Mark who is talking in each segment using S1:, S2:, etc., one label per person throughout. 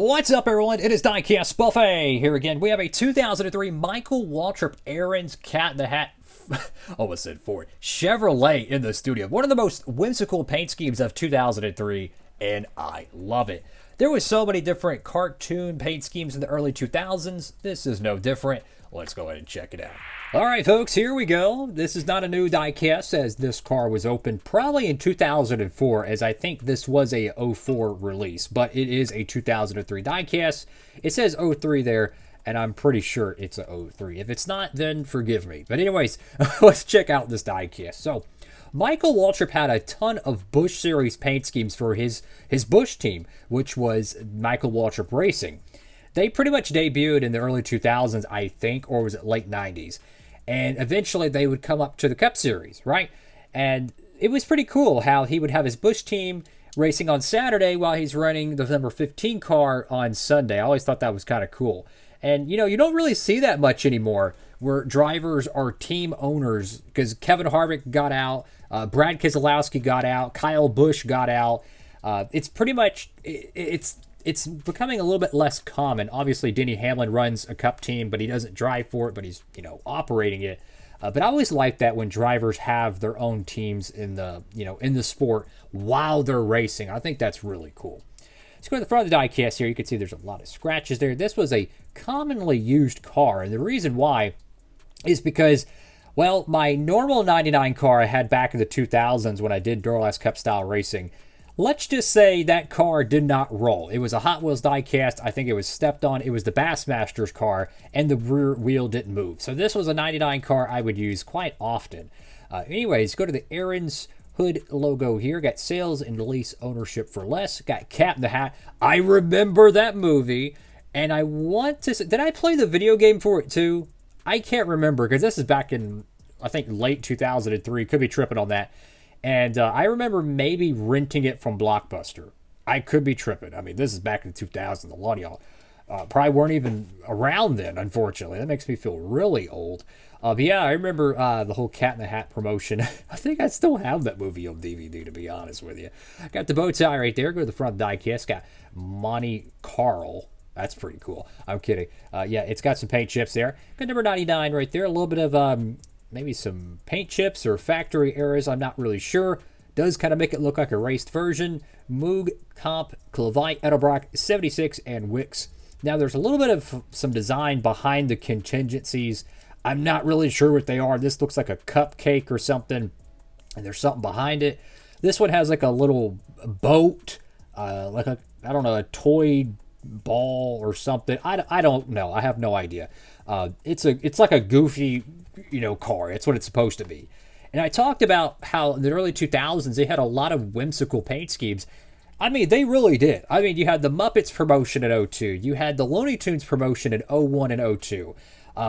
S1: What's up, everyone? It is Diecastbuffet here again. We have a 2003 Michael Waltrip Aaron's Cat in the Hat, almost said Ford, Chevrolet in the studio. One of the most whimsical paint schemes of 2003, and I love it. There was so many different cartoon paint schemes in the early 2000s. This is no different. Let's go ahead and check it out. All right, folks, here we go. This is not a new diecast, as this car was opened probably in 2004, as I think this was a 04 release, but it is a 2003 diecast. It says 03 there, and I'm pretty sure it's a 03. If it's not, then forgive me. But anyways, let's check out this diecast. So, Michael Waltrip had a ton of Busch Series paint schemes for his Busch team, which was Michael Waltrip Racing. They pretty much debuted in the early 2000s, I think, or was it late 90s? And eventually they would come up to the Cup Series, right? And it was pretty cool how he would have his Busch team racing on Saturday while he's running the number 15 car on Sunday. I always thought that was kind of cool. And, you know, you don't really see that much anymore where drivers are team owners, because Kevin Harvick got out, Brad Keselowski got out, Kyle Busch got out. It's pretty much, it's becoming a little bit less common. Obviously, Denny Hamlin runs a Cup team, but he doesn't drive for it, but he's, you know, operating it. But I always like that when drivers have their own teams in the, you know, in the sport while they're racing. I think that's really cool. Let's go to the front of the diecast here. You can see there's a lot of scratches there. This was a commonly used car, and the reason why is because, well, my normal 99 car I had back in the 2000s when I did Duralast Cup style racing, let's just say that car did not roll. It was a Hot Wheels diecast. I think it was stepped on. It was the Bassmasters car, and the rear wheel didn't move. So this was a 99 car I would use quite often. Anyways, go to the Aaron's Hood logo here. Got sales and lease ownership for less. Got Cat in the Hat. I remember that movie, and I want to say, did I play the video game for it too? I can't remember, because this is back in, I think, late 2003. Could be tripping on that. And I remember maybe renting it from Blockbuster. I could be tripping. I mean, this is back in 2000. A lot of y'all probably weren't even around then, unfortunately. That makes me feel really old. But yeah, I remember the whole Cat in the Hat promotion. I think I still have that movie on DVD, to be honest with you. Got the bow tie right there. Go to the front of the diecast. Got Monte Carlo. That's pretty cool. I'm kidding. Yeah, it's got some paint chips there. Got number 99 right there. A little bit of maybe some paint chips or factory errors. I'm not really sure. Does kind of make it look like a raced version. Moog, Comp, Clavite, Edelbrock, 76, and Wix. Now, there's a little bit of some design behind the contingencies. I'm not really sure what they are. This looks like a cupcake or something, and there's something behind it. This one has like a little boat, like a, I don't know, a toy ball or something. I don't know. I have no idea. It's like a goofy, you know, car. It's what it's supposed to be. And I talked about how in the early 2000s they had a lot of whimsical paint schemes. I mean, they really did. I mean, you had the Muppets promotion in 02. You had the Looney Tunes promotion in 01 and 02.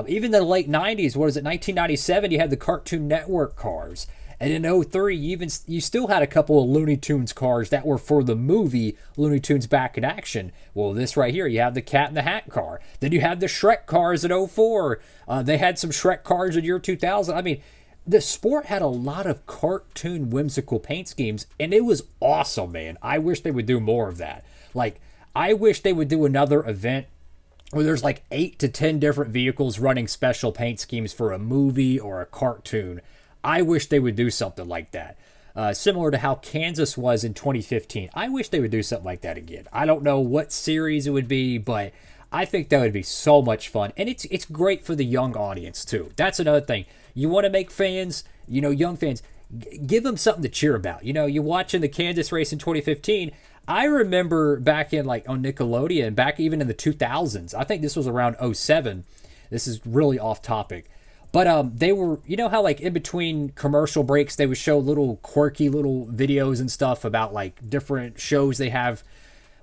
S1: Even the late 90s, what is it, 1997, you had the Cartoon Network cars. And in 03, you still had a couple of Looney Tunes cars that were for the movie Looney Tunes Back in Action. Well, this right here, you have the Cat in the Hat car. Then you have the Shrek cars in 04. They had some Shrek cars in year 2000. I mean, the sport had a lot of cartoon whimsical paint schemes, and it was awesome, man. I wish they would do more of that. Like, I wish they would do another event where there's like 8 to 10 different vehicles running special paint schemes for a movie or a cartoon. I wish they would do something like that. Similar to how Kansas was in 2015. I wish they would do something like that again. I don't know what series it would be, but I think that would be so much fun. And it's great for the young audience, too. That's another thing. You want to make fans, you know, young fans, give them something to cheer about. You know, you're watching the Kansas race in 2015. I remember back in, like, on Nickelodeon, back even in the 2000s. I think this was around 07. This is really off topic. But they were, you know how like in between commercial breaks, they would show little quirky little videos and stuff about like different shows they have.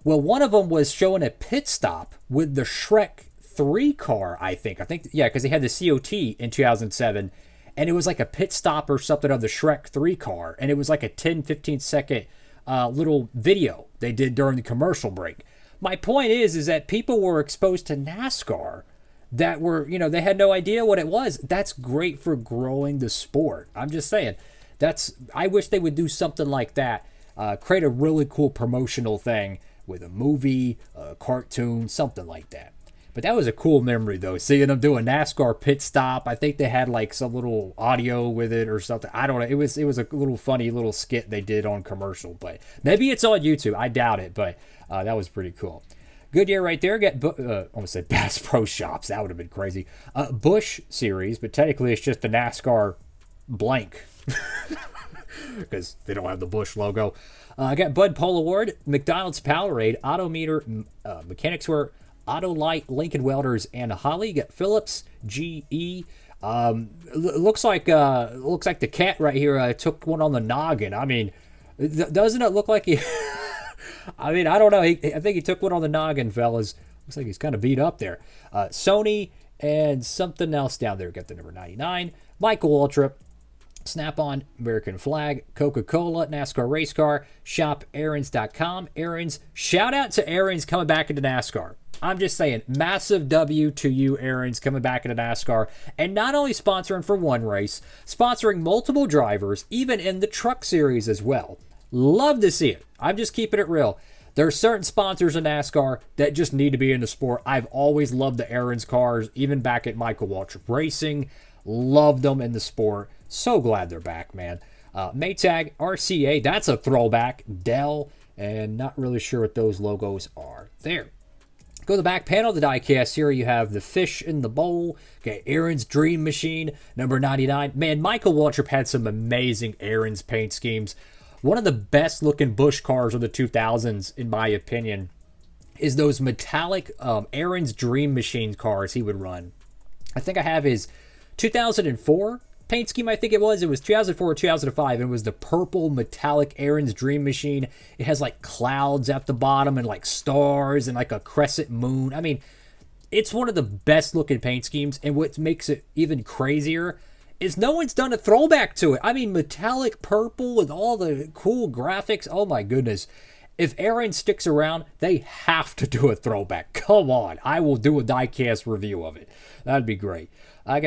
S1: Well, one of them was showing a pit stop with the Shrek 3 car, I think. Yeah, because they had the COT in 2007. And it was like a pit stop or something of the Shrek 3 car. And it was like a 10, 15 second little video they did during the commercial break. My point is that people were exposed to NASCAR that were, you know, they had no idea what it was. That's great for growing the sport. I'm just saying, I wish they would do something like that. Create a really cool promotional thing with a movie, a cartoon, something like that. But that was a cool memory, though, seeing them do a NASCAR pit stop. I think they had like some little audio with it or something. I don't know. It was a little funny little skit they did on commercial, but maybe it's on YouTube. I doubt it, but that was pretty cool. Good year right there. Get almost said Bass Pro Shops. That would have been crazy. Busch Series, but technically it's just the NASCAR blank because they don't have the Busch logo. I got Bud Pole Award, McDonald's Powerade, Autometer, Mechanics Wear, Autolite, Lincoln Welders, and Holly. You got Phillips, GE. Looks like the cat right here took one on the noggin. I mean, doesn't it look like he? I mean, I don't know. I think he took one on the noggin, fellas. Looks like he's kind of beat up there. Sony and something else down there. Got the number 99. Michael Waltrip. Snap-on, American Flag, Coca-Cola, NASCAR Race Car, Shop Aaron's.com. Aaron's, shout out to Aaron's coming back into NASCAR. I'm just saying, massive W to you, Aaron's, coming back into NASCAR. And not only sponsoring for one race, sponsoring multiple drivers, even in the truck series as well. Love to see it. I'm just keeping it real. There are certain sponsors in NASCAR that just need to be in the sport. I've always loved the Aaron's cars, even back at Michael Waltrip Racing. Loved them in the sport. So glad they're back, man. Maytag, RCA, that's a throwback. Dell, and not really sure what those logos are there. Go to the back panel of the diecast. Here you have the fish in the bowl. Okay, Aaron's Dream Machine, number 99. Man, Michael Waltrip had some amazing Aaron's paint schemes. One of the best looking Busch cars of the 2000s, in my opinion, is those metallic Aaron's Dream Machine cars he would run. I think I have his 2004 paint scheme. I think it was 2004 or 2005. It was the purple metallic Aaron's Dream Machine. It has like clouds at the bottom and like stars and like a crescent moon. I mean, it's one of the best looking paint schemes, and what makes it even crazier is no one's done a throwback to it. I mean, metallic purple with all the cool graphics. Oh my goodness. If Aaron sticks around, they have to do a throwback. Come on. I will do a diecast review of it. That'd be great. I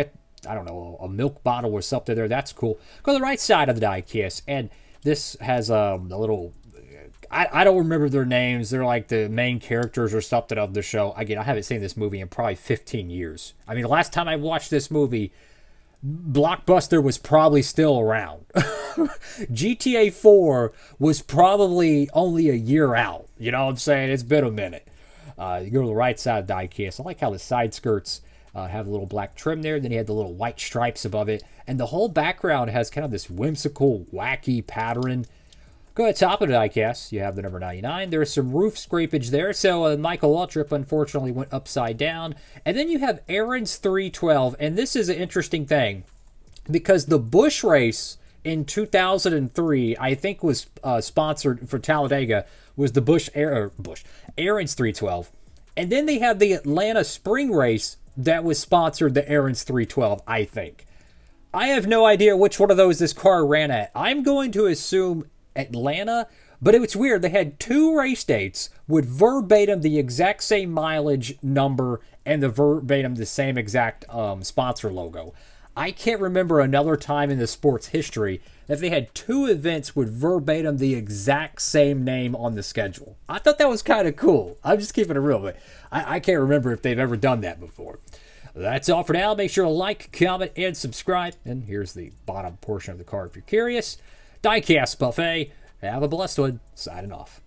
S1: don't know, a milk bottle or something there. That's cool. Go to the right side of the diecast, and this has a little... I don't remember their names. They're like the main characters or something of the show. Again, I haven't seen this movie in probably 15 years. I mean, the last time I watched this movie, Blockbuster was probably still around. GTA 4 was probably only a year out. You know what I'm saying? It's been a minute. You go to the right side of the diecast. I like how the side skirts have a little black trim there. Then you had the little white stripes above it. And the whole background has kind of this whimsical, wacky pattern. Go to the top of the diecast. You have the number 99. There's some roof scrapage there. So Michael Waltrip unfortunately went upside down. And then you have Aaron's 312. And this is an interesting thing, because the Busch race in 2003, I think was sponsored for Talladega, was the Aaron's 312. And then they had the Atlanta Spring race that was sponsored the Aaron's 312, I think. I have no idea which one of those this car ran at. I'm going to assume Atlanta, but it's weird. They had two race dates with verbatim the exact same mileage number and the verbatim the same exact sponsor logo. I can't remember another time in the sport's history that they had two events with verbatim the exact same name on the schedule. I thought that was kind of cool. I'm just keeping it real, but I can't remember if they've ever done that before. That's all for now. Make sure to like, comment, and subscribe. And here's the bottom portion of the card if you're curious. Diecast Buffet. Have a blessed one. Signing off.